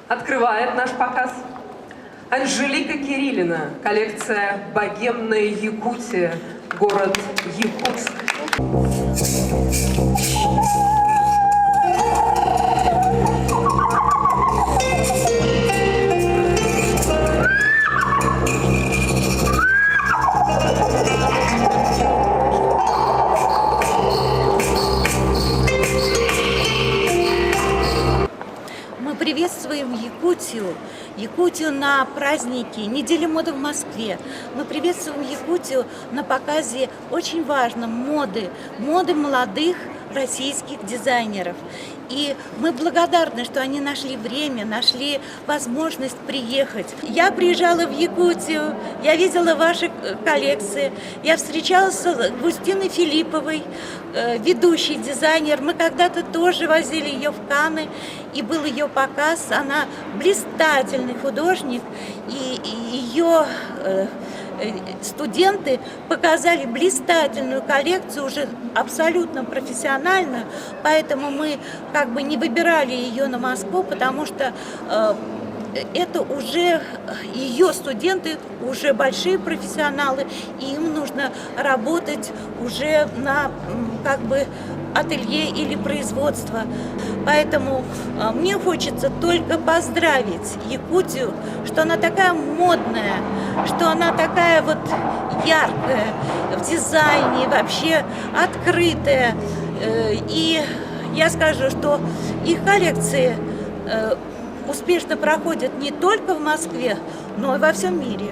Открывает наш показ Анжелика Кириллина, коллекция «Богемная Якутия», город Якутск. Мы приветствуем Якутию на празднике недели моды в Москве. Мы приветствуем Якутию на показе очень важном моды молодых российских дизайнеров. И мы благодарны, что они нашли время, нашли возможность приехать. Я приезжала в Якутию, я видела ваши коллекции, я встречалась с Августиной Филипповой, ведущий дизайнер. Мы когда-то тоже возили ее в Канны, и был ее показ. Она блистательный художник, и ее студенты показали блистательную коллекцию, уже абсолютно профессиональную, поэтому мы как бы не выбирали ее на Москву, потому что это уже ее студенты, уже большие профессионалы, и им нужно работать уже на как бы ателье или производство. Поэтому мне хочется только поздравить Якутию, что она такая модная, что она такая вот яркая в дизайне, вообще открытая. И я скажу, что их коллекции успешно проходят не только в Москве, но и во всем мире.